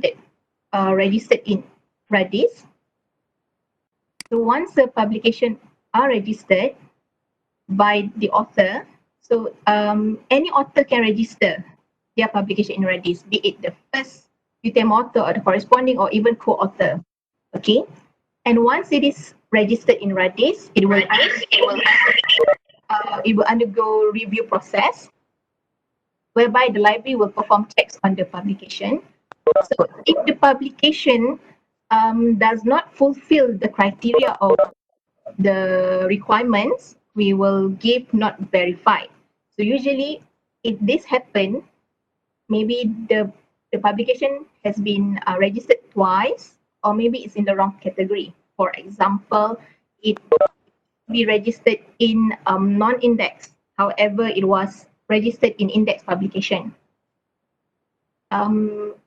that registered in RADIS. So once the publication are registered by the author, so any author can register their publication in RADIS, be it the first UTM author or the corresponding or even co-author. Okay, and once it is registered in RADIS, it will undergo review process, whereby the library will perform checks on the publication. So if the publication does not fulfill the criteria of the requirements, we will give not verified. So usually if this happen, maybe the publication has been registered twice, or maybe it's in the wrong category. For example, it be registered in non-index. However, it was registered in index publication.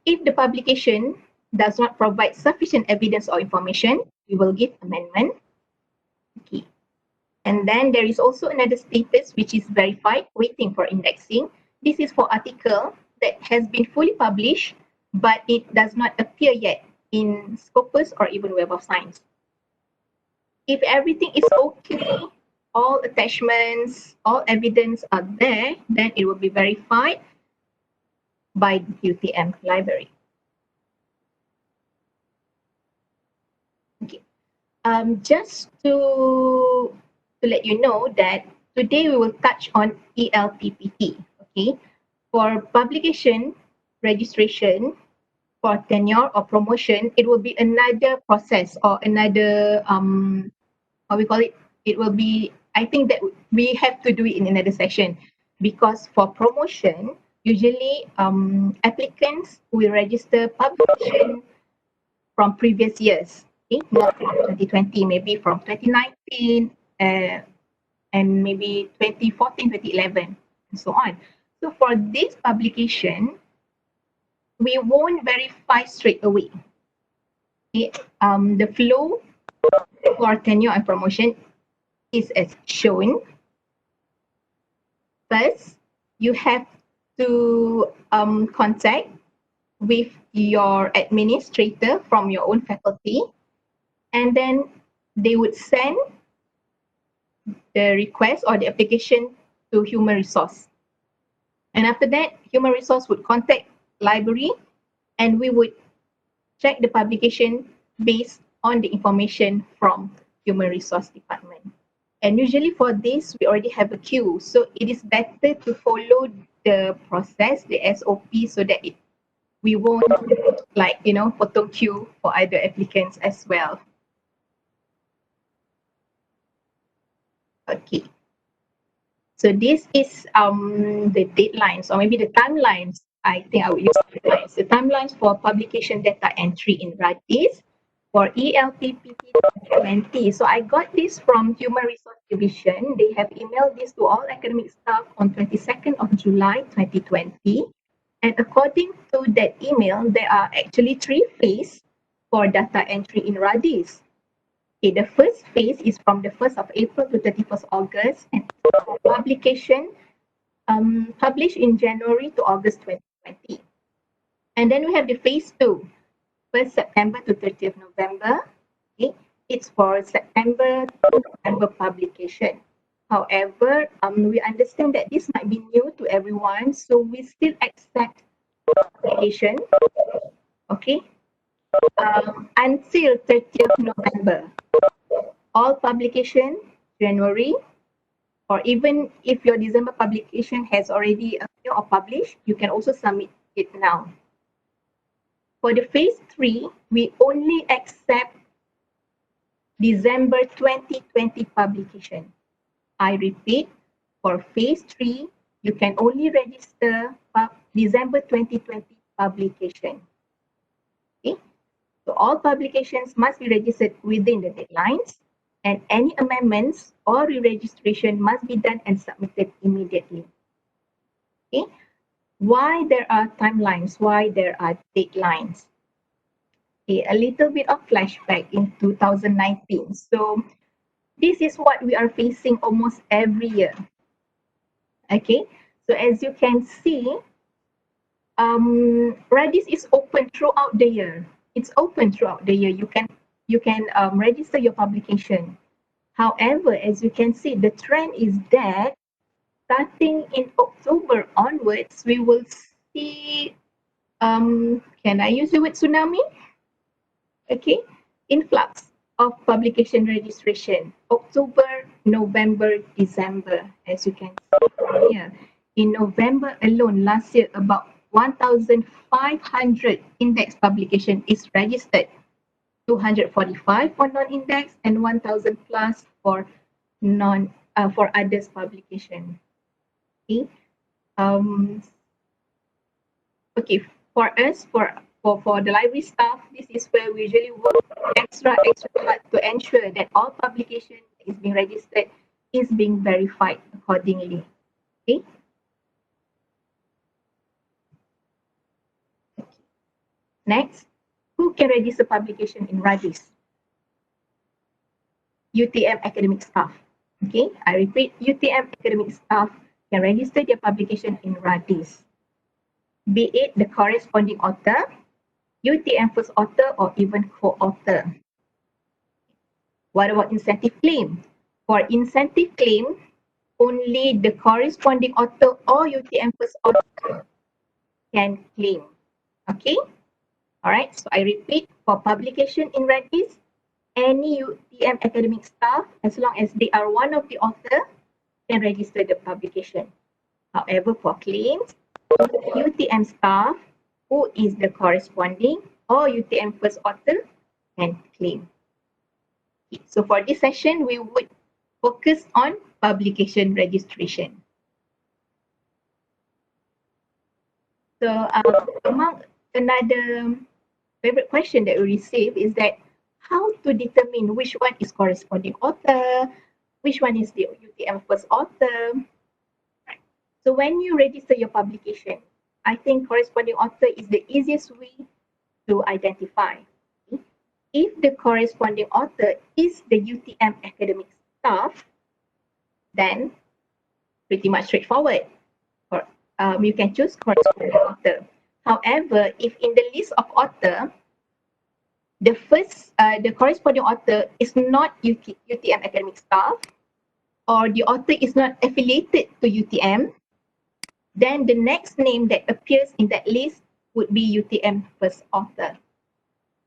If the publication does not provide sufficient evidence or information, we will give amendment. Okay. And then there is also another status which is verified, waiting for indexing. This is for article that has been fully published, but it does not appear yet in Scopus or even Web of Science. If everything is okay, all attachments, all evidence are there, then it will be verified by the UTM library. Okay. Just to let you know that today we will touch on ELPPT. Okay. For publication, registration, for tenure or promotion, it will be another process or another what we call it. It will be, I think that we have to do it in another session, because for promotion, usually applicants will register publication from previous years. Okay, not from 2020, maybe from 2019 and maybe 2014, 2011, and so on. So for this publication, we won't verify straight away. Okay, the flow for tenure and promotion is as shown. First, you have to contact with your administrator from your own faculty, and then they would send the request or the application to human resource. And after that, human resource would contact library, and we would check the publication based on the information from human resource department. And usually for this, we already have a queue. So it is better to follow the process, the SOP, so that we won't photo queue for other applicants as well. Okay. So this is the deadlines, or maybe the timelines. I think I will use deadlines. The timelines for publication data entry in RADIS for ELPPT 2020. So I got this from Human Resource Division. They have emailed this to all academic staff on 22nd of July 2020. And according to that email, there are actually 3 phases for data entry in RADIS. Okay, the first phase is from the 1st of April to 31st August, and publication published in January to August 2020. And then we have the phase 2, 1st September to 30th November. Okay, it's for September to November publication. However, we understand that this might be new to everyone, so we still accept application. Okay, until 30th November. All publication January, or even if your December publication has already appeared or published, you can also submit it now. For the phase 3, we only accept December 2020 publication. I repeat, for phase 3, you can only register December 2020 publication. Okay, so all publications must be registered within the deadlines, and any amendments or re-registration must be done and submitted immediately. Okay, why there are timelines, why there are deadlines? Okay, a little bit of flashback in 2019. So this is what we are facing almost every year. Okay, so as you can see, RADIS is open throughout the year. It's open throughout the year. You can register your publication. However, as you can see, the trend is that starting in October onwards, we will see, can I use the word tsunami? Okay, influx of publication registration. October, November, December, as you can see from here. In November alone, last year, about 1,500 index publication is registered. 245 for non-index and 1,000 plus for for others publication. Okay. Um, okay. For us, for the library staff, this is where we usually work extra hard to ensure that all publication is being registered is being verified accordingly. Okay. Next, who can register publication in RADIS? UTM academic staff. Okay, I repeat, UTM academic staff can register their publication in RADIS, be it the corresponding author, UTM first author, or even co-author. What about incentive claim? For incentive claim, only the corresponding author or UTM first author can claim. Okay, all right, so I repeat, for publication in RADIS, any UTM academic staff, as long as they are one of the author, can register the publication. However, for claims, UTM staff who is the corresponding or UTM first author can claim. Okay, so for this session, we would focus on publication registration. So among another favorite question that we receive is that how to determine which one is corresponding author, which one is the UTM first author. Right. So when you register your publication, I think corresponding author is the easiest way to identify. If the corresponding author is the UTM academic staff, then pretty much straightforward. Or you can choose corresponding author. However, if in the list of author, the corresponding author is not UTM academic staff, or the author is not affiliated to UTM, then the next name that appears in that list would be UTM first author.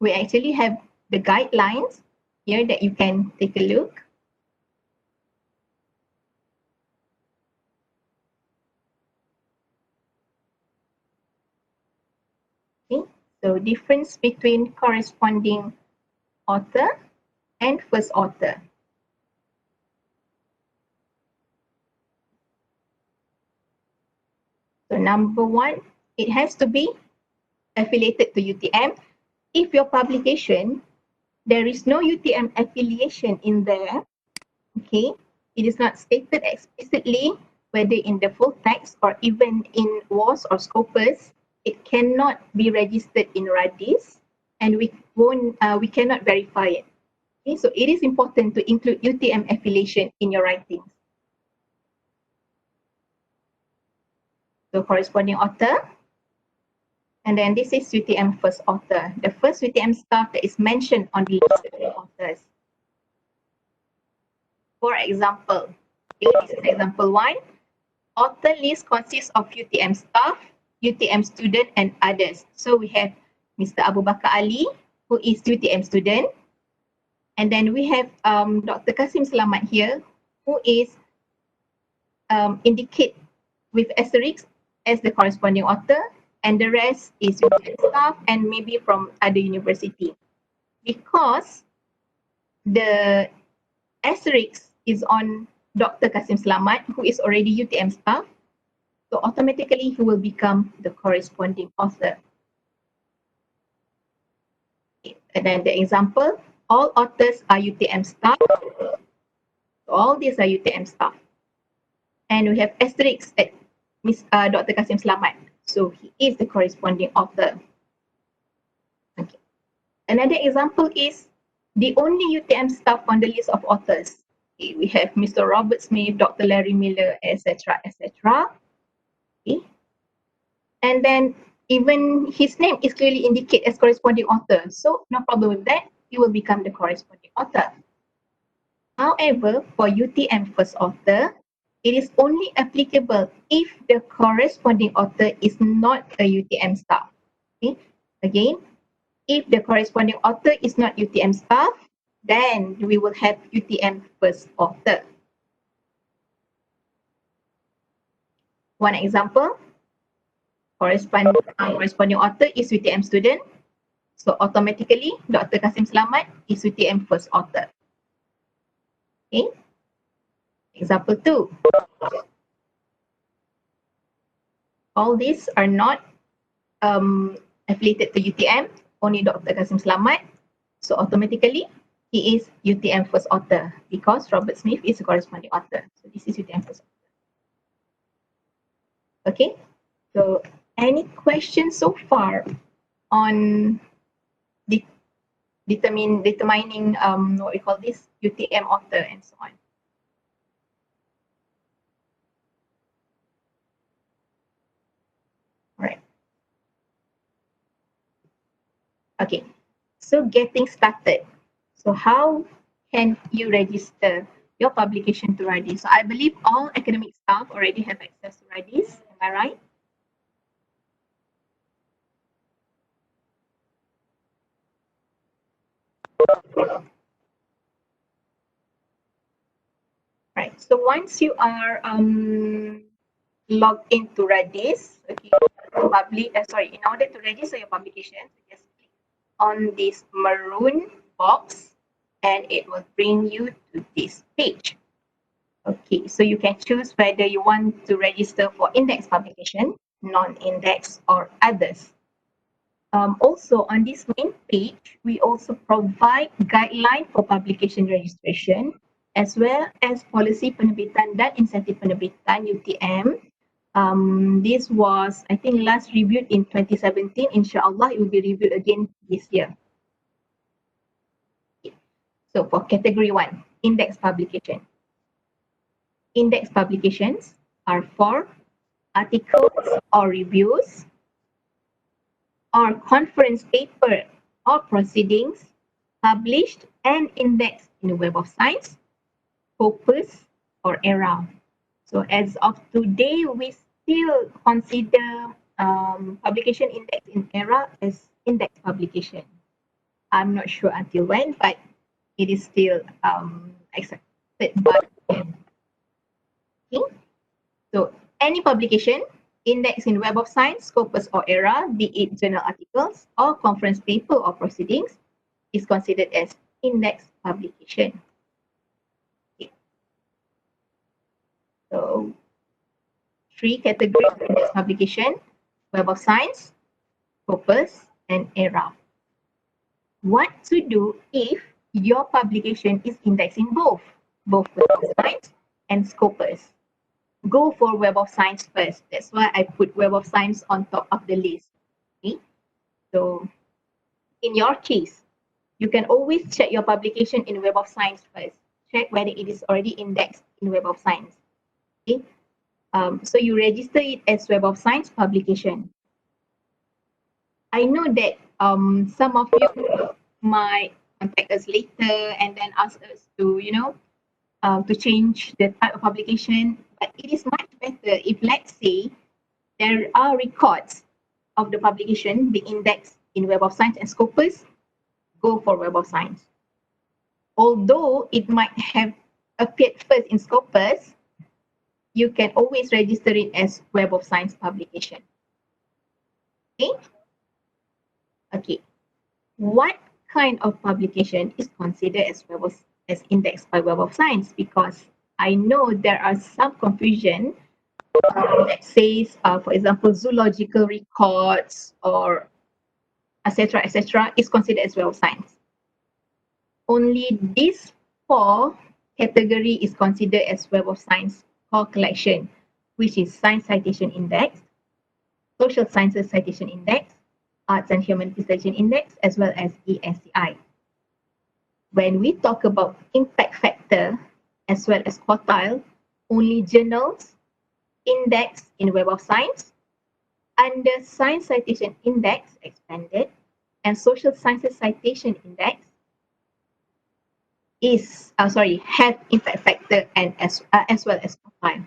We actually have the guidelines here that you can take a look. Okay, so difference between corresponding author and first author. So number one, it has to be affiliated to UTM. If your publication, there is no UTM affiliation in there, okay, it is not stated explicitly, whether in the full text or even in WAS or Scopus, it cannot be registered in RADIS, and we cannot verify it. Okay, so it is important to include UTM affiliation in your writings. So corresponding author, and then this is UTM first author, the first UTM staff that is mentioned on the list of authors. For example, okay, this is example 1. Author list consists of UTM staff, UTM student, and others. So we have Mr. Abu Bakar Ali, who is UTM student. And then we have Dr. Kasim Selamat here, who is indicate with asterisk as the corresponding author, and the rest is UTM staff and maybe from other university. Because the asterisk is on Dr. Kasim Selamat, who is already UTM staff, so automatically he will become the corresponding author. Okay. And then the example, all authors are UTM staff. So all these are UTM staff. And we have asterisk at Dr. Kasim Selamat. So he is the corresponding author. Okay. Another example is the only UTM staff on the list of authors. Okay, we have Mr. Robert Smith, Dr. Larry Miller, etc., etc. Okay. And then even his name is clearly indicated as corresponding author. So no problem with that. He will become the corresponding author. However, for UTM first author, it is only applicable if the corresponding author is not a UTM staff. Okay? Again, if the corresponding author is not UTM staff, then we will have UTM first author. One example, corresponding author is UTM student. So automatically, Dr. Kasim Selamat is UTM first author. Okay. Example 2. All these are not affiliated to UTM, only Dr. Kasim Selamat. So automatically, he is UTM first author because Robert Smith is a corresponding author. So this is UTM first author. Okay. So any questions so far on determining what we call this UTM author and so on? All right. Okay. So getting started. So how can you register your publication to RADIS? So I believe all academic staff already have access to RADIS. Am I right? Right. So once you are logged into RADIS, okay, in order to register your publication, just click on this maroon box and it will bring you to this page. Okay, so you can choose whether you want to register for index publication, non-index, or others. Also, on this main page, we also provide guideline for publication registration as well as policy penerbitan dan insentif penerbitan UTM. This was, I think, last reviewed in 2017. Inshallah, it will be reviewed again this year. So for category 1, index publication. Index publications are for articles or reviews or conference paper or proceedings published and indexed in the Web of Science, Scopus, or ERA. So as of today, we still consider publication index in ERA as index publication. I'm not sure until when, but it is still accepted by them. Okay. So any publication indexed in Web of Science, Scopus, or ERA, be it journal articles or conference paper or proceedings, is considered as index publication. Okay. So 3 categories of index publication: Web of Science, Scopus, and ERA. What to do if your publication is indexed in both Web of Science and Scopus? Go for Web of Science first. That's why I put Web of Science on top of the list. Okay. So in your case, you can always check your publication in Web of Science first. Check whether it is already indexed in Web of Science. Okay. So you register it as Web of Science publication. I know that some of you might contact us later and then ask us to, to change the type of publication. But it is much better if, let's say, there are records of the publication being indexed in Web of Science and Scopus, go for Web of Science. Although it might have appeared first in Scopus, you can always register it as Web of Science publication. Okay? Okay. What kind of publication is considered as indexed by Web of Science? Because I know there are some confusion that says, for example, zoological records or etc. is considered as Web of Science. Only these 4 category is considered as Web of Science core collection, which is Science Citation Index, Social Sciences Citation Index, Arts and Humanities Citation Index, as well as ESCI. When we talk about impact factor as well as quartile, only journals indexed in Web of Science, Under Science Citation Index expanded and Social Sciences Citation Index have impact factor and as well as profile.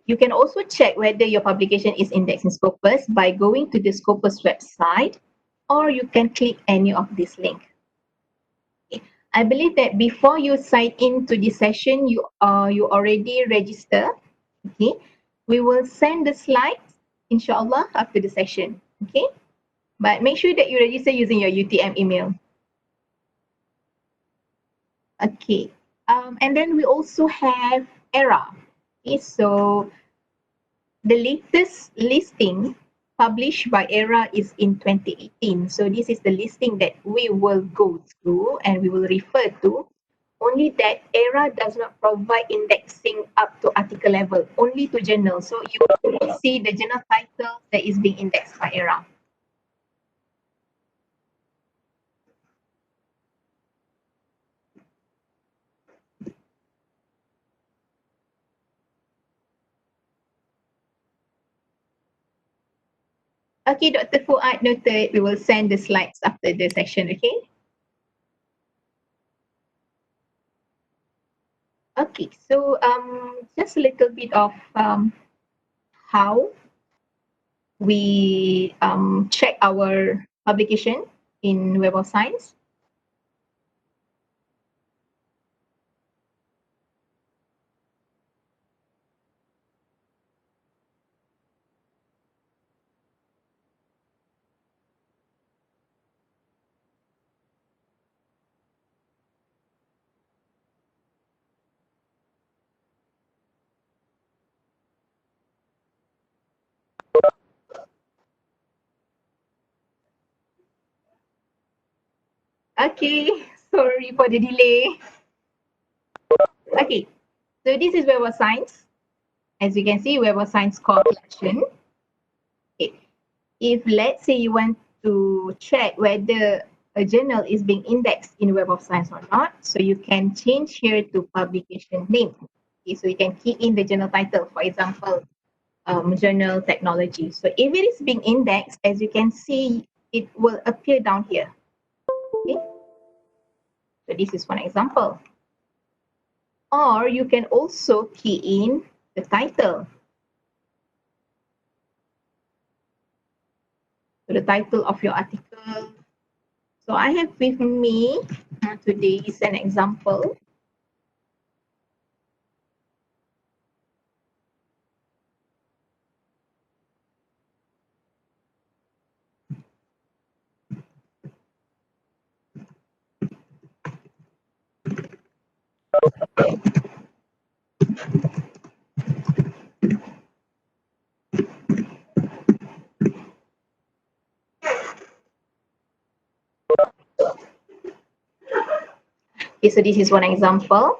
You can also check whether your publication is indexed in Scopus by going to the Scopus website, or you can click any of this link. Okay. I believe that before you sign in to this session, you already register. Okay, we will send the slides inshallah after the session. Okay, but make sure that you register using your UTM email. Okay, and then we also have ERA. Okay, so the latest listing published by ERA is in 2018. So this is the listing that we will go through and we will refer to. Only that ERA does not provide indexing up to article level, only to journal. So you will see the journal title that is being indexed by ERA. Okay, Dr. Fuad noted. We will send the slides after the session, okay? Okay, so just a little bit of how we check our publication in Web of Science. Okay, sorry for the delay. Okay, so this is Web of Science. As you can see, Web of Science core collection. Okay. If let's say you want to check whether a journal is being indexed in Web of Science or not, so you can change here to publication name. Okay, so you can key in the journal title, for example, journal technology. So if it is being indexed, as you can see, it will appear down here. Okay, so this is one example. Or you can also key in the title. So the title of your article. So I have with me today is an example. Okay, so this is one example.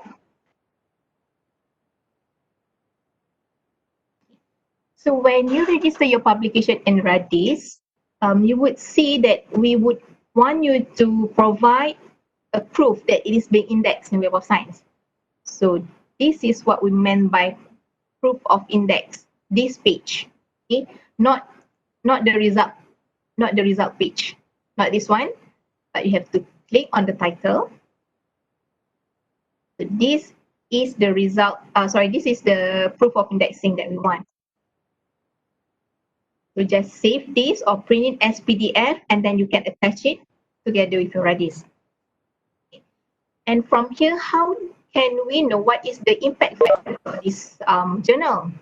So when you register your publication in RADIS, you would see that we would want you to provide a proof that it is being indexed in Web of Science. So this is what we meant by proof of index. This page, okay, not the result page, not this one, but you have to click on the title. So this is the result. This is the proof of indexing that we want. So just save this or print it as PDF, and then you can attach it together with your RADIS. Okay. And from here, how can we know what is the impact factor for this journal?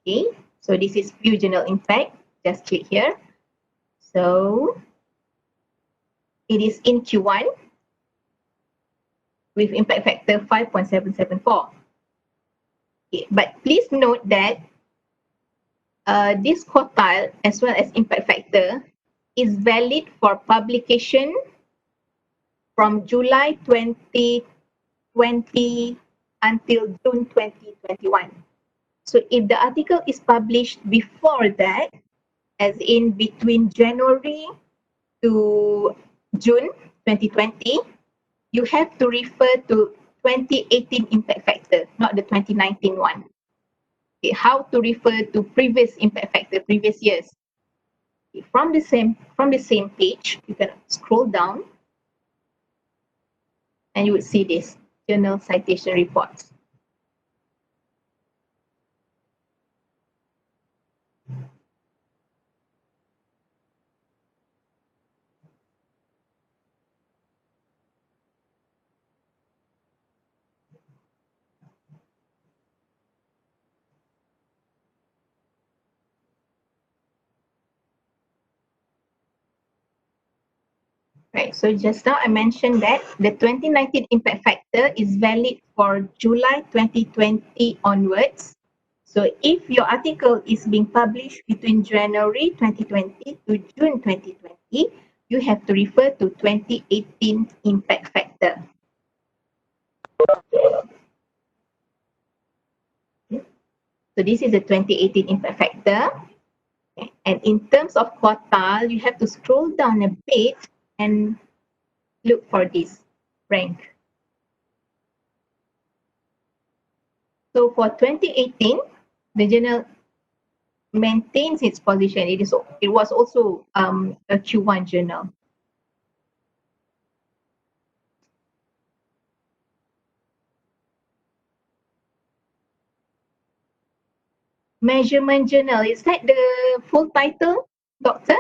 Okay, so this is view journal impact. Just click here. So it is in Q1 with impact factor 5.774. Okay, but please note that this quartile as well as impact factor is valid for publication from July 2020 until June 2021. So if the article is published before that, as in between January to June 2020, you have to refer to 2018 impact factor, not the 2019 one. Okay, how to refer to previous impact factor, previous years. Okay, from the same page, you can scroll down and you would see this journal citation reports. Right, so just now I mentioned that the 2019 impact factor is valid for July 2020 onwards. So if your article is being published between January 2020 to June 2020, you have to refer to 2018 impact factor. So this is the 2018 impact factor. Okay. And in terms of quartile, you have to scroll down a bit and look for this rank. So for 2018, the journal maintains its position. It was also a Q1 journal. Measurement journal, is that the full title, doctor?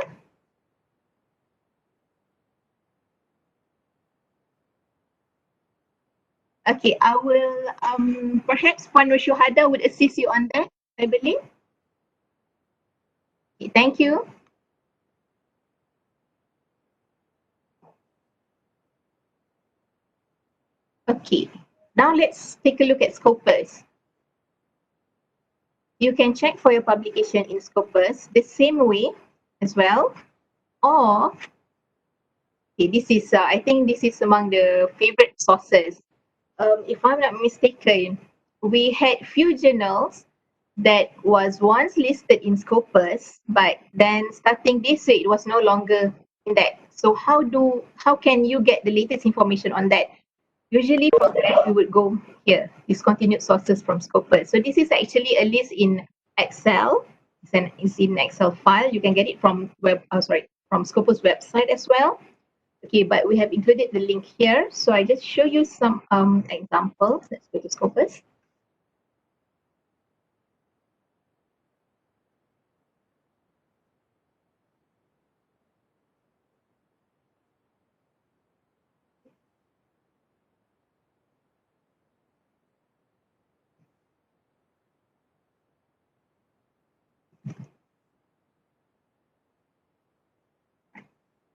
Okay, I will perhaps Puan Roshuhada would assist you on that, I believe. Okay, thank you. Okay, now let's take a look at Scopus. You can check for your publication in Scopus the same way as well, or okay, this is I think this is among the favorite sources. If I'm not mistaken, we had few journals that was once listed in Scopus, but then starting this week it was no longer in that. So how can you get the latest information on that? Usually for that you would go here, discontinued sources from Scopus. So this is actually a list in Excel. It's in Excel file. You can get it from from Scopus website as well. Okay, but we have included the link here. So I just show you some examples. Let's go to Scopus.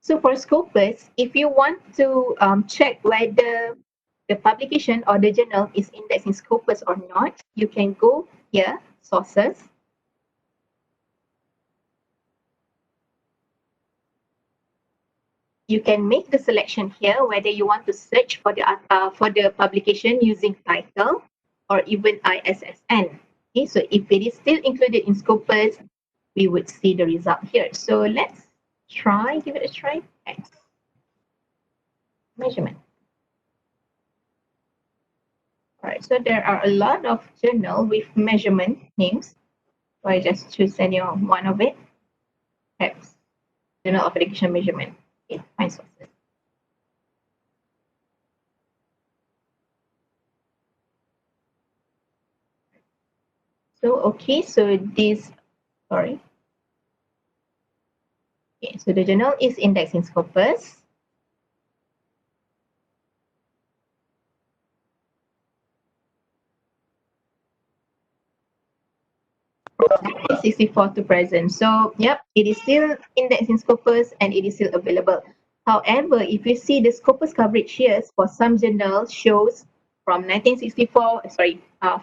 So for Scopus, if you want to check whether the publication or the journal is indexed in Scopus or not, you can go here, sources. You can make the selection here whether you want to search for the publication using title or even ISSN. Okay, so if it is still included in Scopus, we would see the result here. So let's give it a try. X measurement. All right, so there are a lot of journal with measurement names. So I just choose any one of it. Perhaps Journal of Education Measurement. Okay, find sources. So okay, so sorry. Okay, so the journal is indexed in Scopus. 64 to present. So, yep, it is still indexed in Scopus and it is still available. However, if you see the Scopus coverage here for some journals shows from 1964,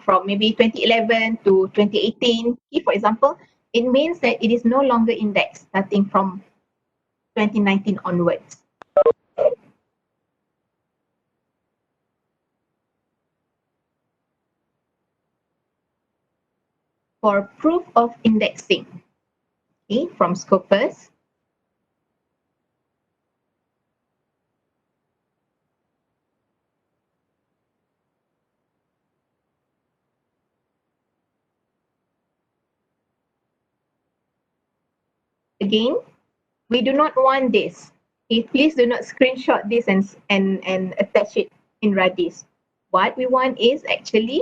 from maybe 2011 to 2018, for example, it means that it is no longer indexed starting from 2019 onwards. For proof of indexing, okay, from Scopus, Again, we do not want this. Okay, please do not screenshot this and attach it in RADIS. What we want is actually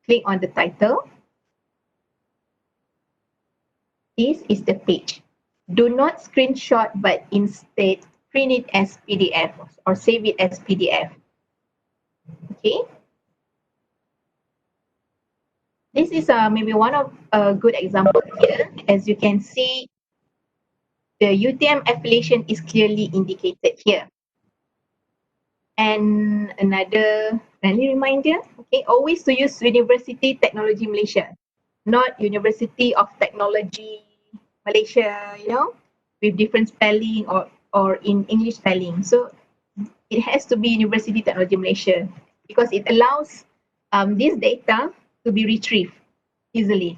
click on the title. This is the page. Do not screenshot, but instead print it as PDF or save it as PDF. Okay. This is maybe one of a good example here. As you can see, the UTM affiliation is clearly indicated here. And another friendly reminder, okay, always to use University Technology Malaysia, not University of Technology Malaysia, with different spelling or in English spelling. So it has to be University Technology Malaysia because it allows this data to be retrieved easily.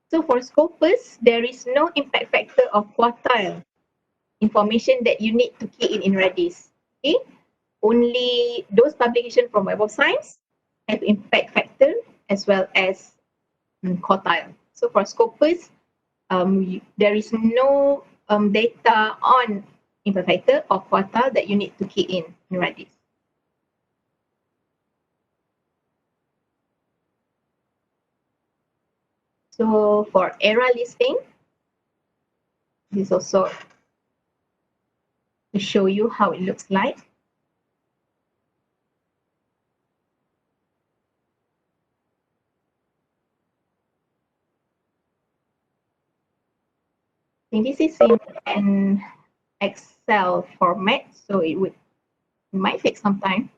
So for Scopus, there is no impact factor of quartile information that you need to key in RADIS. Okay, only those publications from Web of Science have impact factor as well as quartile. So for Scopus, there is no data on impact factor or quartile that you need to key in RADIS. So for era listing, this is also to show you how it looks like. And this is in an Excel format, so it might take some time.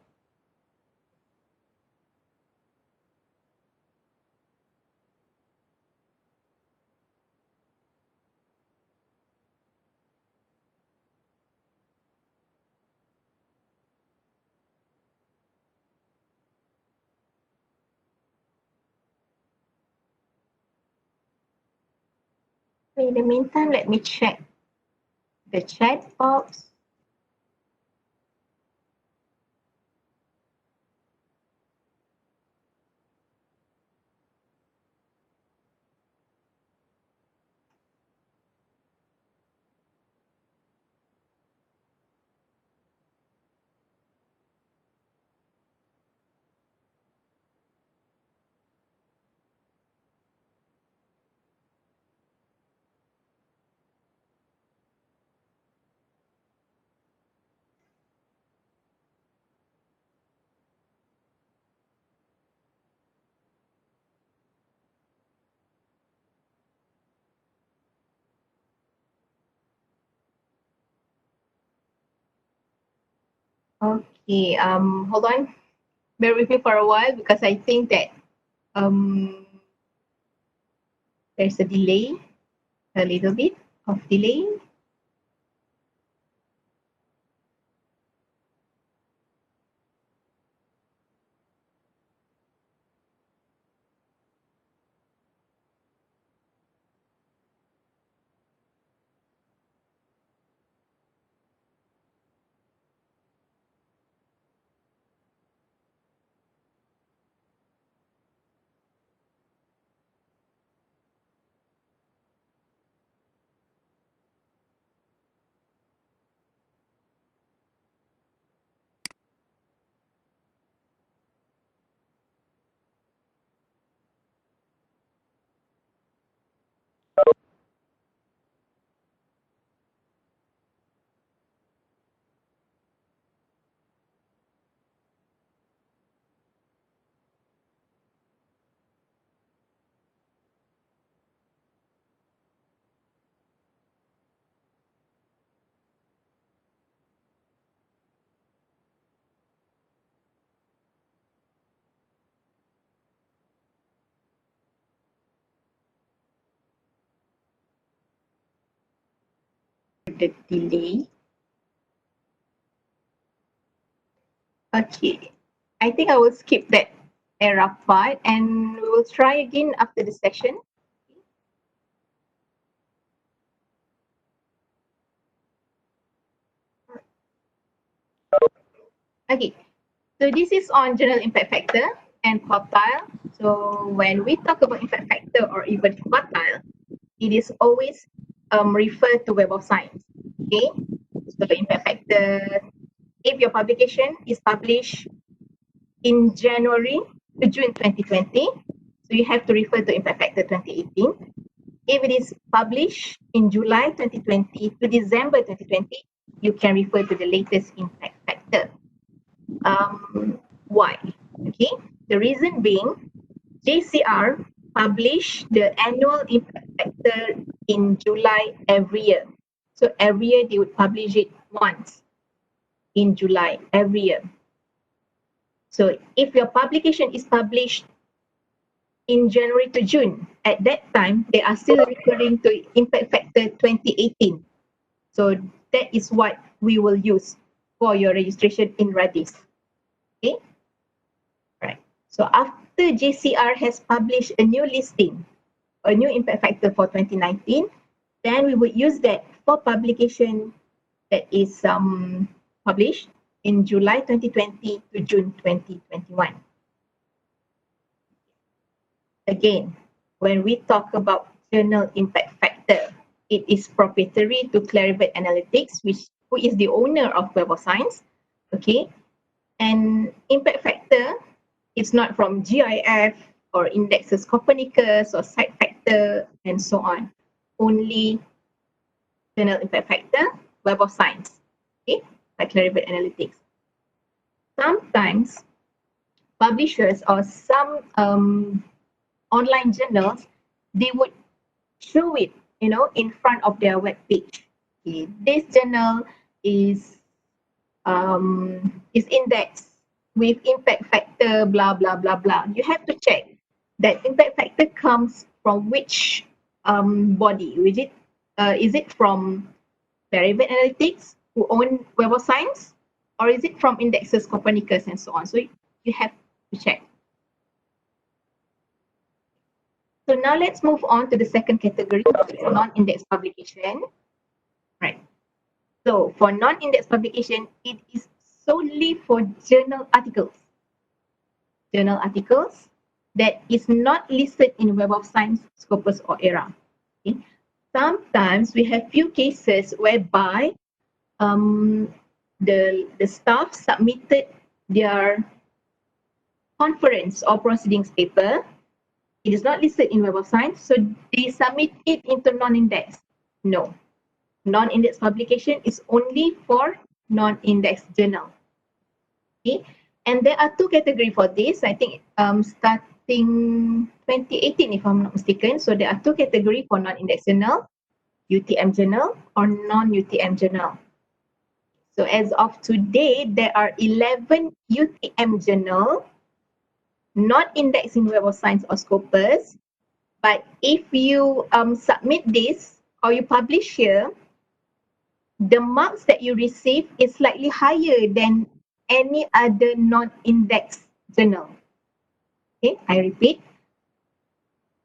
In the meantime, let me check the chat box. Okay, hold on. Bear with me for a while because I think that there's a delay, a little bit of delay. The delay. Okay, I think I will skip that era part and we will try again after the session. Okay, So this is on general impact factor and quartile. So when we talk about impact factor or even quartile, it is always referred to Web of Science. Okay, so the impact factor, if your publication is published in January to June 2020, so you have to refer to impact factor 2018. If it is published in July 2020 to December 2020, you can refer to the latest impact factor. Why? Okay, the reason being JCR publish the annual impact factor in July every year. So every year they would publish it once in July every year. So if your publication is published in January to June, at that time they are still referring to impact factor 2018. So that is what we will use for your registration in RADIS. Okay, right. So after JCR has published a new listing, a new impact factor for 2019, then we would use that for publication that is published in July 2020 to June 2021. Again, when we talk about journal impact factor, it is proprietary to Clarivate Analytics, who is the owner of Web of Science. Okay, and impact factor is not from GIF or indexes Copernicus or site factor and so on. Only journal impact factor, Web of Science, okay, by Clarivate Analytics. Sometimes publishers or some online journals, they would show it, in front of their web page. Okay, this journal is indexed with impact factor, blah blah blah blah. You have to check that impact factor comes from which body. Is it from Clarivate Analytics, who own Web of Science, or is it from indexes Copernicus and so on? So you have to check. So now let's move on to the second category, non-index publication. Right. So for non-index publication, it is solely for journal articles. Journal articles that is not listed in Web of Science, Scopus or ERA. Okay. Sometimes we have few cases whereby the staff submitted their conference or proceedings paper. It is not listed in Web of Science, so they submit it into non-index. No, non-index publication is only for non-index journal. Okay, and there are two categories for this. I think starting 2018, if I'm not mistaken. So there are two categories for non-index journal: UTM journal or non-UTM journal. So as of today, there are 11 UTM journal not indexed in Web of Science or Scopus. But if you submit this or you publish here, the marks that you receive is slightly higher than any other non-indexed journal. Okay, I repeat.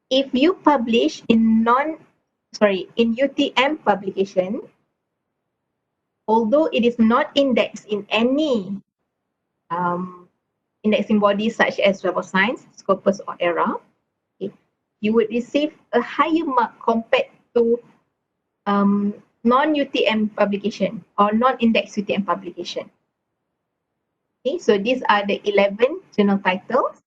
If you publish in UTM publication, although it is not indexed in any indexing bodies such as Web of Science, Scopus or ERA, okay, you would receive a higher mark compared to non-UTM publication or non-indexed UTM publication. Okay, so these are the 11 journal titles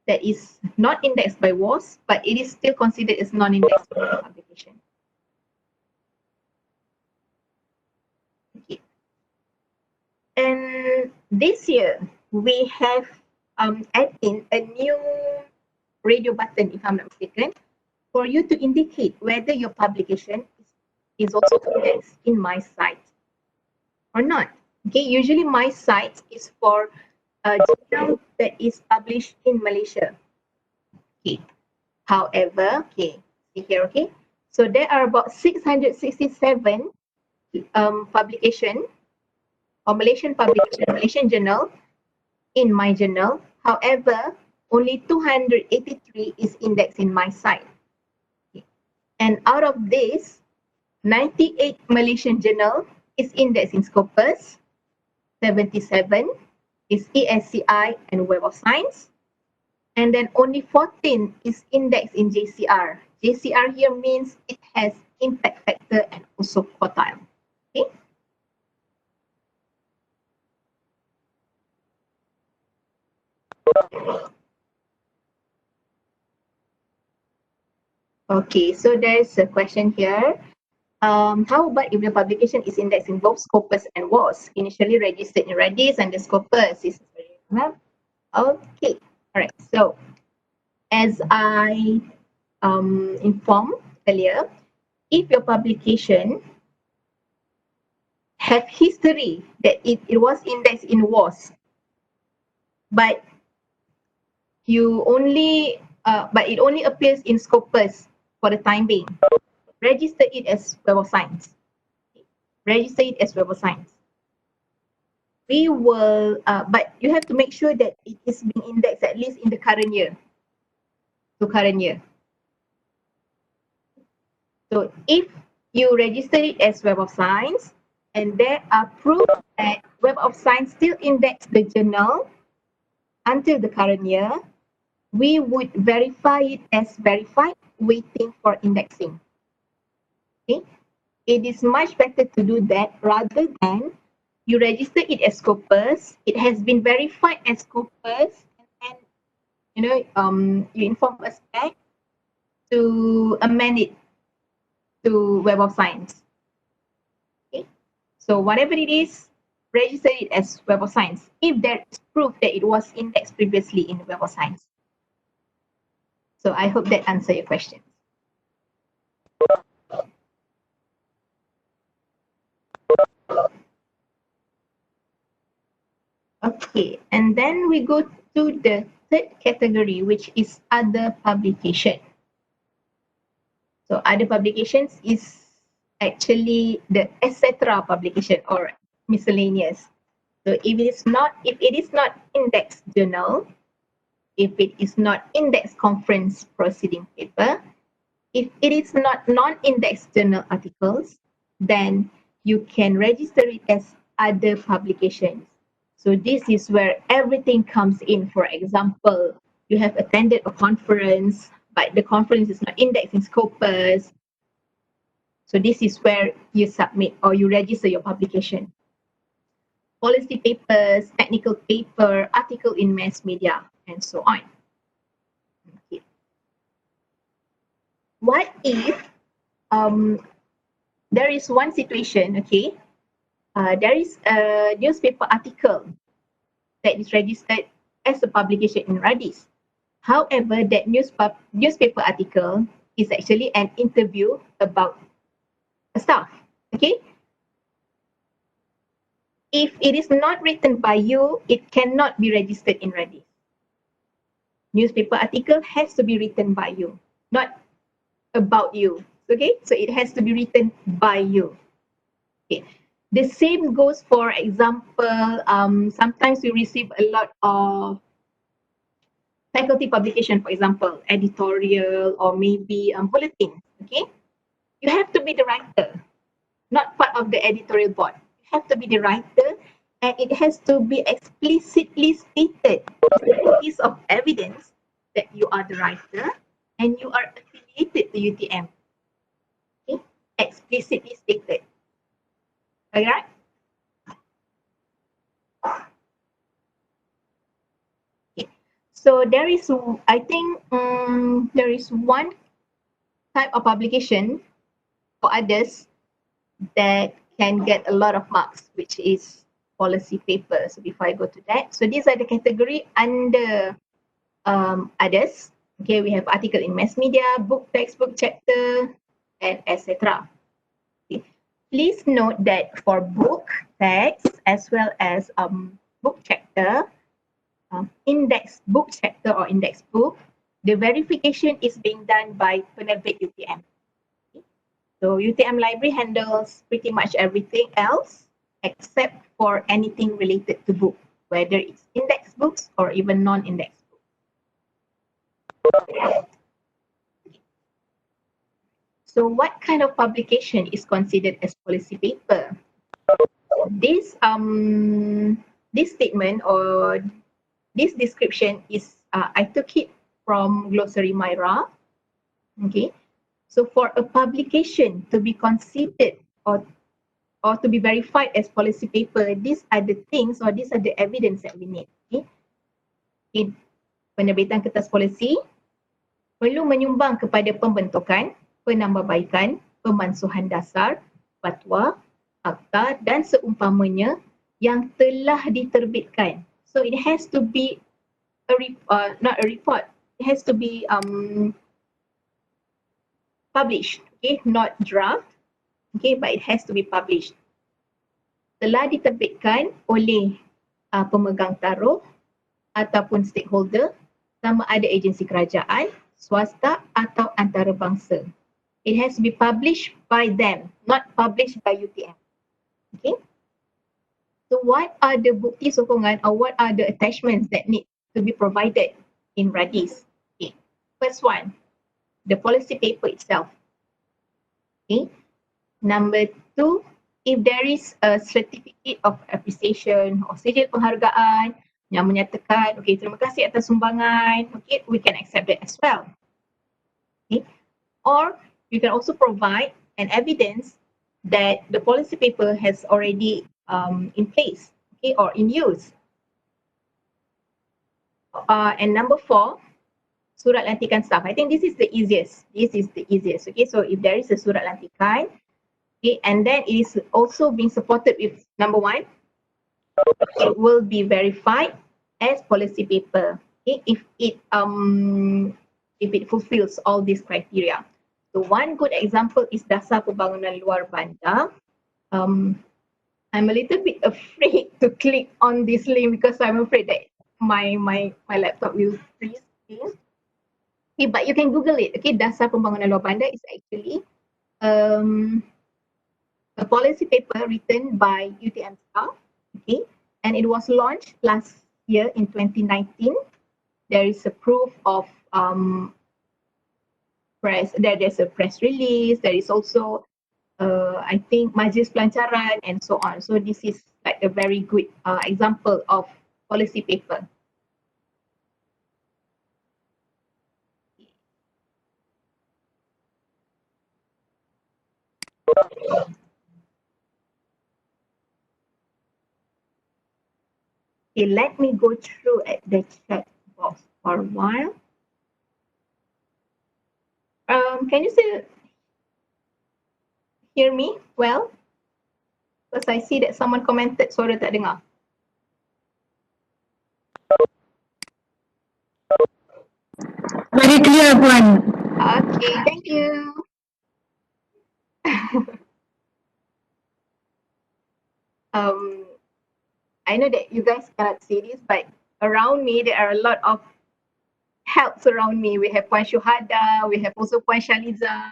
that is not indexed by WAS, but it is still considered as non-indexed publication. Okay. And this year, we have added in a new radio button, if I'm not mistaken, for you to indicate whether your publication is also indexed in my site or not. Okay, usually my site is for a journal that is published in Malaysia. Okay, however, okay, see here, okay, so there are about 667 publication or Malaysian publication, Malaysian journal in my journal. However, only 283 is indexed in my site. Okay. And out of this, 98 Malaysian journal is indexed in Scopus, 77 is ESCI and Web of Science. And then only 14 is indexed in JCR. JCR here means it has impact factor and also quartile. Okay. Okay, so there's a question here. How about if the publication is indexed in both Scopus and WAS, initially registered in RADIS and the Scopus is okay. All right. So as I informed earlier, if your publication have history that it was indexed in WAS, but but it only appears in Scopus for the time being, register it as Web of Science. Register it as Web of Science. We will, but you have to make sure that it is being indexed at least in the current year. So current year. So if you register it as Web of Science and there are proof that Web of Science still index the journal until the current year, we would verify it as verified, waiting for indexing. Okay, it is much better to do that rather than you register it as Scopus. It has been verified as Scopus, and you inform us back to amend it to Web of Science. Okay, so whatever it is, register it as Web of Science if there is proof that it was indexed previously in Web of Science. So I hope that answers your question. Okay, and then we go to the third category, which is other publication. So other publications is actually the etc. publication or miscellaneous. So if it is not index journal, if it is not index conference proceeding paper, if it is not non-index journal articles, then you can register it as other publications. So this is where everything comes in. For example, you have attended a conference, but the conference is not indexed in Scopus. So this is where you submit or you register your publication. Policy papers, technical paper, article in mass media, and so on. Okay. What if there is one situation, okay, there is a newspaper article that is registered as a publication in RADIS. However, that newspaper article is actually an interview about a staff, okay? If it is not written by you, it cannot be registered in RADIS. Newspaper article has to be written by you, not about you, okay? So it has to be written by you. Okay. The same goes, for example, sometimes we receive a lot of faculty publication, for example, editorial or maybe bulletin, okay? You have to be the writer, not part of the editorial board. You have to be the writer, and it has to be explicitly stated as a piece of evidence that you are the writer and you are affiliated to UTM. Okay? Explicitly stated. Alright? Okay. So there is, I think, there is one type of publication for others that can get a lot of marks, which is policy paper. So before I go to that, so these are the category under others. Okay, we have article in mass media, book, textbook, chapter, and etc. Okay. Please note that for book, text, as well as book chapter, index book chapter or index book, the verification is being done by penerbit UTM. So UTM library handles pretty much everything else except for anything related to book, whether it's index books or even non-index books. So what kind of publication is considered as policy paper? This this statement or this description is, I took it from Glossary Myra. Okay. So for a publication to be considered or to be verified as policy paper, these are the things or these are the evidence that we need. Okay. In penerbitan kertas polisi perlu menyumbang kepada pembentukan, penambahbaikan, pemansuhan dasar, fatwa, akta dan seumpamanya yang telah diterbitkan. So it has to be not a report. It has to be published, okay, not draft, okay, but it has to be published. Telah diterbitkan oleh pemegang taruh ataupun stakeholder, sama ada agensi kerajaan, swasta atau antarabangsa. It has to be published by them, not published by UTM. Okay. So what are the bukti sokongan or what are the attachments that need to be provided in RADIS? Okay. First one, the policy paper itself. Okay. Number two, if there is a certificate of appreciation or sijil penghargaan yang menyatakan, okay, terima kasih atas sumbangan, okay, we can accept that as well. Okay. Or you can also provide an evidence that the policy paper has already in place, okay, or in use. And number four, surat lantikan staff. I think this is the easiest. Okay, so if there is a surat lantikan, okay, and then it is also being supported with number one, it will be verified as policy paper. Okay, if it fulfills all these criteria. So one good example is Dasar Pembangunan Luar Bandar. I'm a little bit afraid to click on this link because I'm afraid that my laptop will freeze. Okay, but you can Google it. Okay, Dasar Pembangunan Luar Bandar is actually a policy paper written by UTM staff. Okay, and it was launched last year in 2019. There is a proof of there's a press release. There is also I think majlis pelancaran and so on. So this is like a very good example of policy paper. Okay, let me go through at the chat box for a while. Can you still hear me well? Because I see that someone commented suara tak dengar. Very clear, Puan. Okay, thank you. I know that you guys cannot see this, but around me there are a lot of helps around me. We have Puan Shuhada, we have also Puan Shaliza,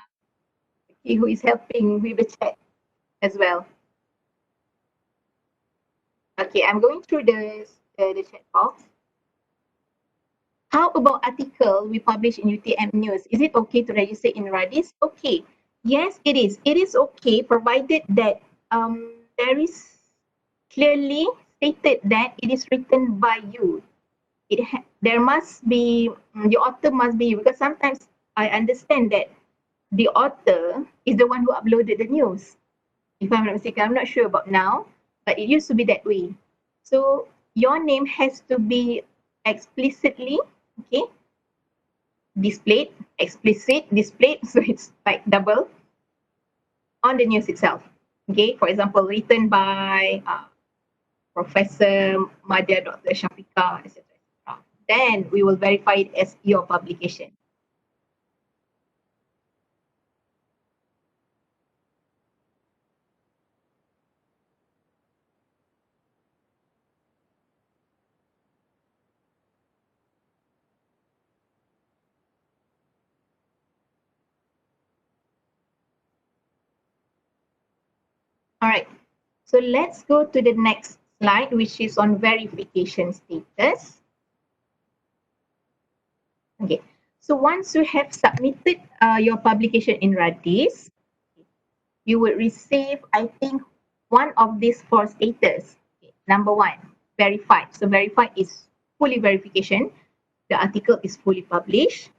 who is helping with the chat as well. Okay, I'm going through the chat box. How about article we publish in UTM News? Is it okay to register in RADIS? Okay, yes, it is. It is okay, provided that there is clearly stated that it is written by you. There must be, the author must be, because sometimes I understand that the author is the one who uploaded the news. If I'm not mistaken, I'm not sure about now, but it used to be that way. So your name has to be explicitly, okay, displayed, explicit, displayed, so it's like double on the news itself. Okay, for example, written by Professor Madya Dr. Shafiqah, etc. Then we will verify it as your publication. All right, so let's go to the next slide, which is on verification status. Okay, so once you have submitted your publication in RADIS, you would receive, I think, one of these four status. Okay. Number one, verified. So verified is fully verification. The article is fully published.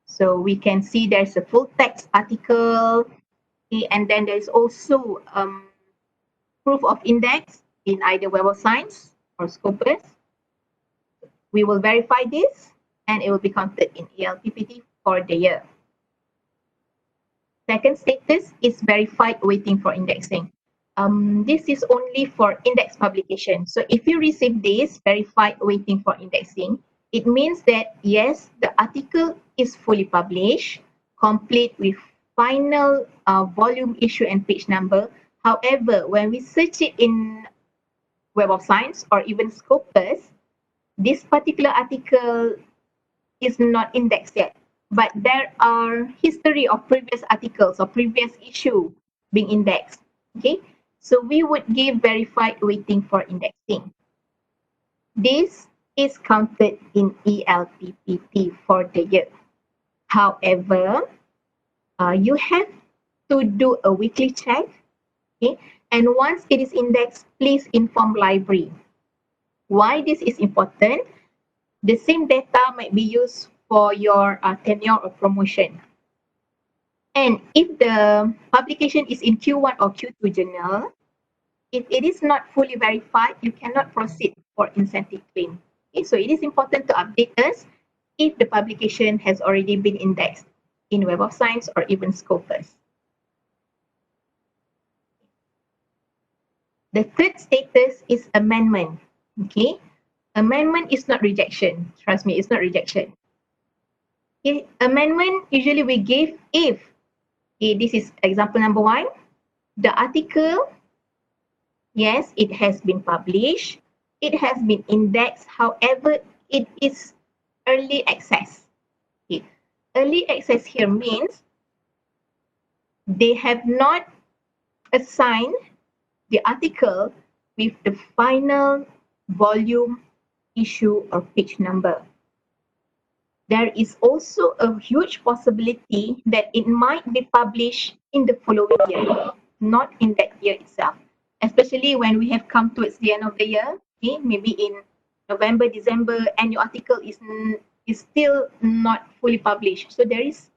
So we can see there's a full text article, okay, and then there's also proof of index in either Web of Science or Scopus. We will verify this and it will be counted in ELPPT for the year. Second status is verified waiting for indexing. This is only for index publication. So if you receive this verified waiting for indexing, it means that yes, the article is fully published, complete with final volume, issue, and page number. However, when we search it in Web of Science or even Scopus, this particular article is not indexed yet, but there are history of previous articles or previous issue being indexed. Okay, so we would give verified waiting for indexing. This is counted in ELPPT for the year. However, you have to do a weekly check. Okay, and once it is indexed, please inform library. Why this is important? The same data might be used for your tenure or promotion. And if the publication is in Q1 or Q2 journal, if it is not fully verified, you cannot proceed for incentive claim. Okay, so it is important to update us if the publication has already been indexed in Web of Science or even Scopus. The third status is amendment. Okay, amendment is not rejection. Trust me, it's not rejection. Okay, amendment usually we give if, okay, this is example number 1, the article, yes, it has been published, it has been indexed, however, it is early access. Okay, early access here means they have not assigned the article with the final volume, issue, or page number. There is also a huge possibility that it might be published in the following year, not in that year itself. Especially when we have come towards the end of the year, okay, maybe in November, December, and your article is still not fully published. So there is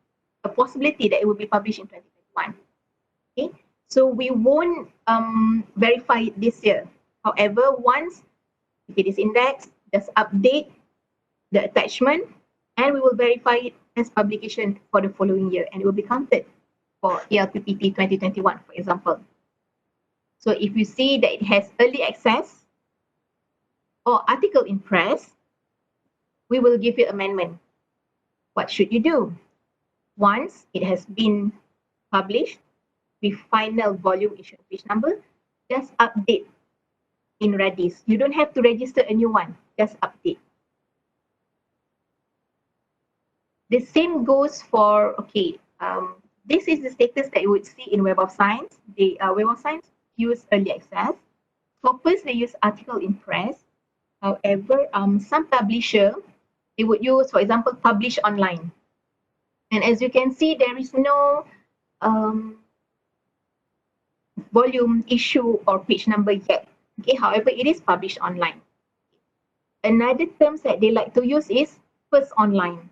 a possibility that it will be published in 2021. Okay, so we won't verify it this year. However, once if it is indexed, just update the attachment and we will verify it as publication for the following year and it will be counted for ELPPT 2021, for example. So if you see that it has early access or article in press, we will give you amendment. What should you do? Once it has been published with final volume, issue, and page number, just update in RADIS. You don't have to register a new one, just update. The same goes for, okay, this is the status that you would see in Web of Science. The Web of Science use early access. Scopus, they use article in press. However, some publisher, they would use, for example, publish online. And as you can see, there is no volume, issue, or page number yet. Okay, however, it is published online. Another term that they like to use is first online.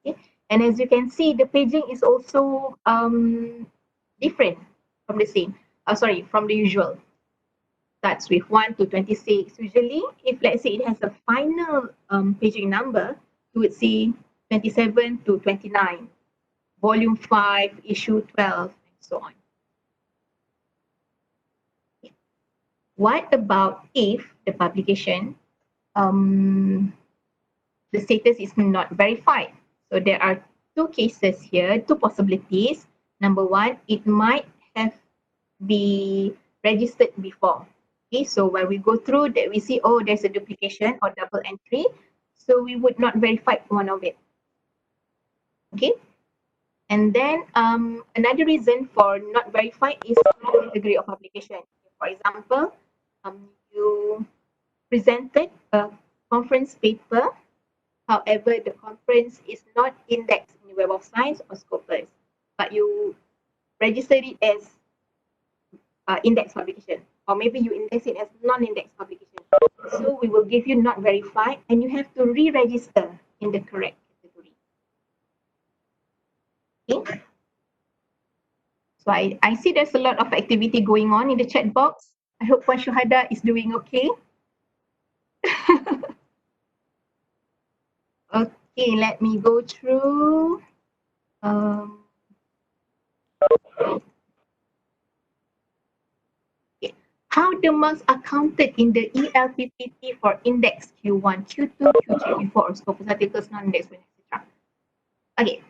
Okay. And as you can see, the paging is also different from the same. From the usual. Starts with 1 to 26. Usually, if let's say it has a final paging number, you would see 27 to 29, volume 5, issue 12, and so on. Okay. What about if the publication, the status is not verified? So there are two cases here, two possibilities. Number 1, it might have been registered before. Okay, so when we go through that, we see, oh, there's a duplication or double entry. So we would not verify one of it. Okay. And then another reason for not verifying is the category of publication. For example, you presented a conference paper. However, the conference is not indexed in the Web of Science or Scopus, but you registered it as index publication or maybe you index it as non-index publication. So we will give you not verified, and you have to re-register in the correct category. Okay. So I see there's a lot of activity going on in the chat box. I hope Puan Syuhada is doing okay. Okay, let me go through. Okay. How the marks are counted in the ELPPT for index Q1, Q2, Q3, Q4, or scope articles, non-index, etc. Okay.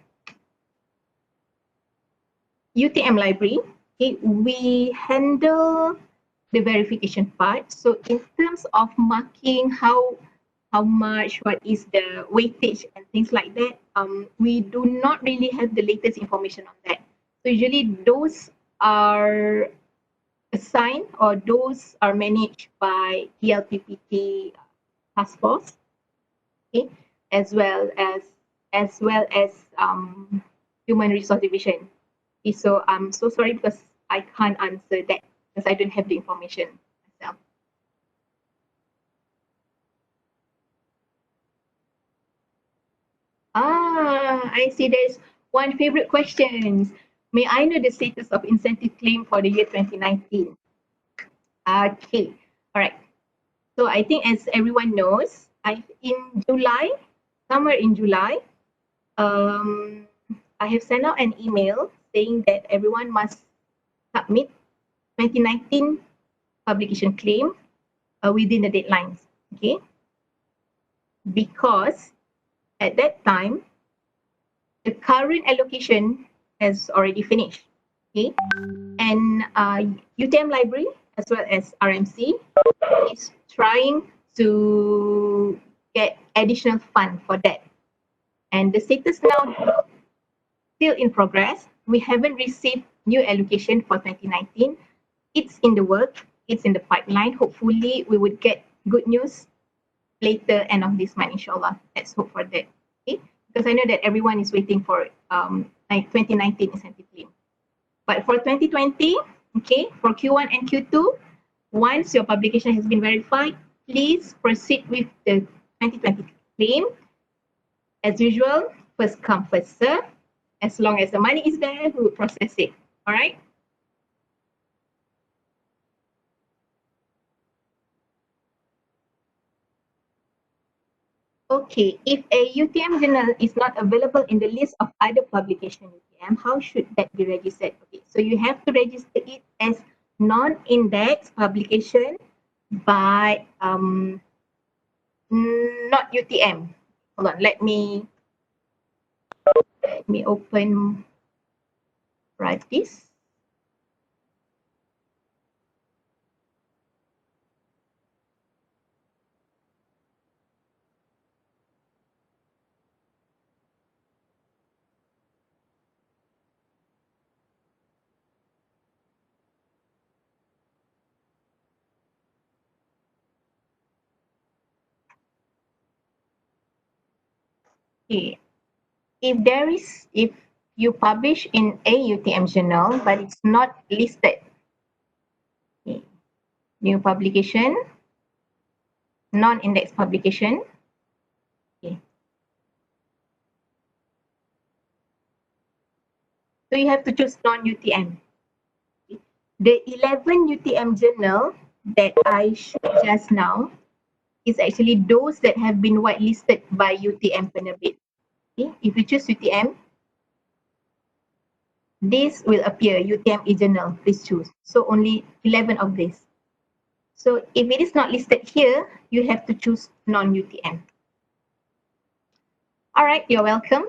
UTM library, okay, we handle the verification part. So in terms of marking how much, what is the weightage and things like that, we do not really have the latest information on that. So usually those are assigned or those are managed by ELPPT task force, okay, as well as human resource division. Okay, so I'm so sorry because I can't answer that because I don't have the information myself. I see there's one favorite question. May I know the status of incentive claim for the year 2019? Okay, all right. So I think as everyone knows, in July, somewhere in July, um, I have sent out an email saying that everyone must submit 2019 publication claim within the deadlines. Okay, because at that time, the current allocation has already finished. Okay, and UTM library as well as RMC is trying to get additional fund for that. And the status now still in progress. We haven't received new allocation for 2019. It's in the work. It's in the pipeline. Hopefully, we would get good news later end of this month, inshallah. Let's hope for that. Okay, because I know that everyone is waiting for 2019 incentive claim. But for 2020, okay, for Q1 and Q2, once your publication has been verified, please proceed with the 2020 claim. As usual, first come, first serve. As long as the money is there, we will process it. All right. Okay, if a UTM journal is not available in the list of other publication UTM, how should that be registered? Okay, so you have to register it as non-index publication by not UTM. Hold on, let me open RADIS. Okay, if you publish in a UTM journal but it's not listed, okay, new publication, non-index publication. Okay. So you have to choose non-UTM. Okay. The 11 UTM journal that I showed just now is actually those that have been whitelisted by UTM penerbit. Okay. If you choose UTM, this will appear UTM e-journal, please choose. So only 11 of these. So if it is not listed here, you have to choose non-UTM. All right, you're welcome.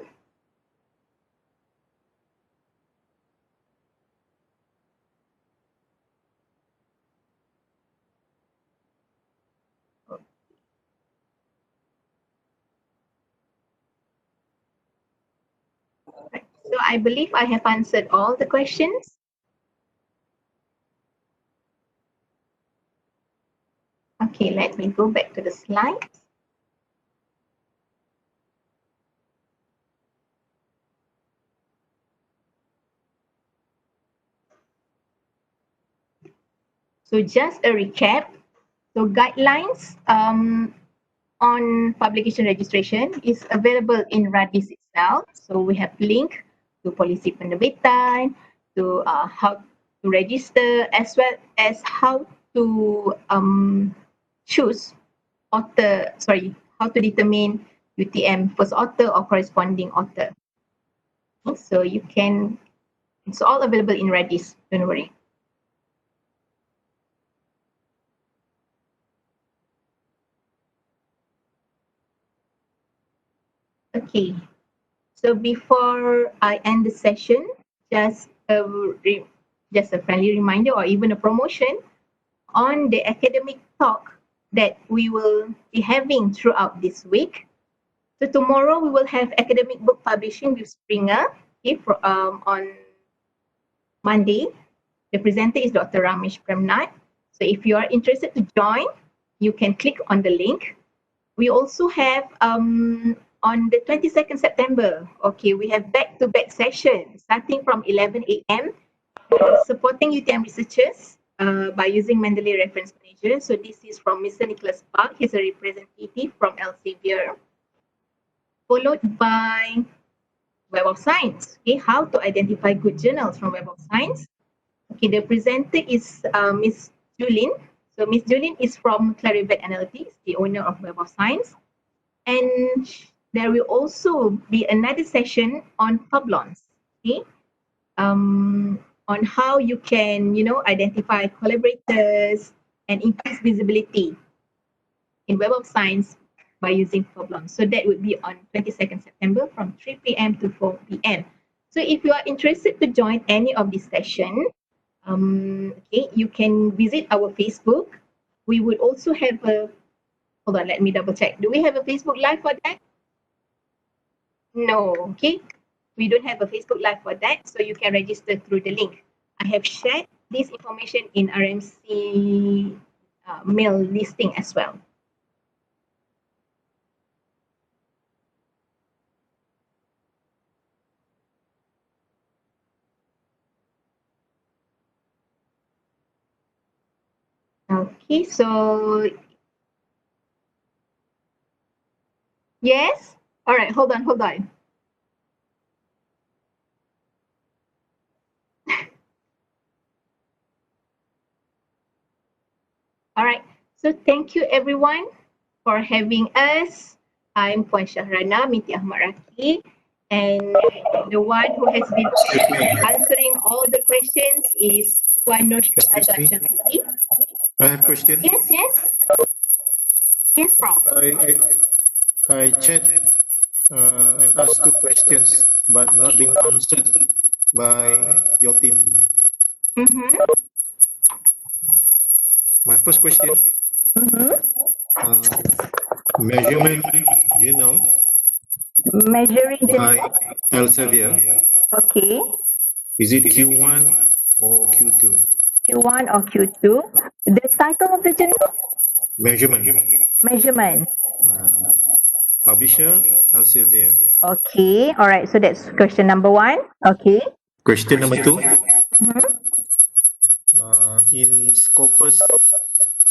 Right. So I believe I have answered all the questions. Okay, let me go back to the slides. So just a recap. So guidelines on publication registration is available in RADIS itself. So we have link to polisi penerbitan, to how to register, as well as how to choose author, sorry, how to determine UTM first author or corresponding author. So you can, it's all available in RADIS, don't worry. Okay, so before I end the session, just just a friendly reminder or even a promotion on the academic talk that we will be having throughout this week. So tomorrow we will have academic book publishing with Springer. Okay, on Monday. The presenter is Dr. Ramesh Premnath. So if you are interested to join, you can click on the link. We also have on the 22nd September, okay, we have back-to-back sessions starting from 11 a.m. Supporting UTM researchers by using Mendeley Reference Manager. So this is from Mr. Nicholas Park. He's a representative from Elsevier. Followed by Web of Science. Okay, how to identify good journals from Web of Science. Okay, the presenter is Miss Julin. So Miss Julin is from Clarivet Analytics, the owner of Web of Science. And there will also be another session on Publons. Okay, on how you can, identify collaborators and increase visibility in Web of Science by using Publons. So that would be on 22nd September from 3 p.m. to 4 p.m. So if you are interested to join any of these sessions, okay, you can visit our Facebook. We would also have hold on, let me double check. Do we have a Facebook Live for that? No, okay. We don't have a Facebook Live for that, so you can register through the link. I have shared this information in RMC mail listing as well. Okay, so yes. All right, hold on. All right. So thank you everyone for having us. I'm Puan Syahranah binti Ahmad Raqi, and the one who has been answering all the questions is Puan Nur Syafiee. I have question. Yes, Prof. I chat and asked 2 questions, but not being answered by your team. My first question, measurement journal Measuring by Elsevier, Okay. is it Q1 or Q2? Q1 or Q2. The title of the journal? Measurement. Measurement. Publisher Elsevier. Okay. All right. So that's question number 1. Okay. Question number 2. In Scopus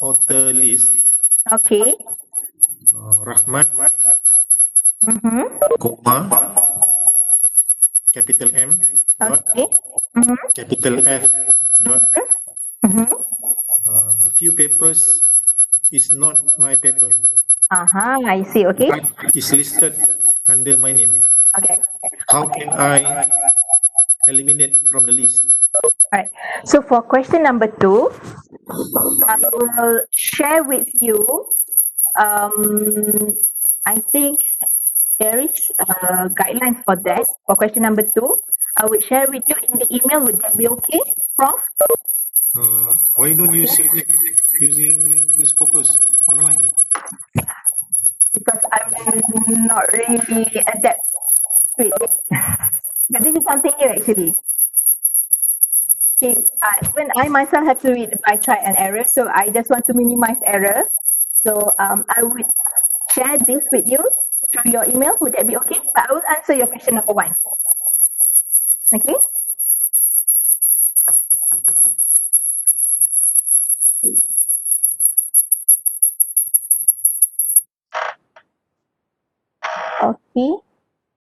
author list, Okay. Rahmat, comma, capital M, dot, Okay. capital F, dot. A few papers is not my paper. I see. Okay. But it's listed under my name. Okay. How can I eliminate it from the list? Alright. So for question number 2, I will share with you. I think there is guidelines for that. For question number 2, I will share with you in the email. Would that be okay, Prof? Why don't you select using the Scopus online? Because I'm not really adept to it. But this is something new actually. Okay, even I myself have to read by try and error, so I just want to minimize error. So I would share this with you through your email. Would that be okay? But I will answer your question number 1. Okay. Raqi.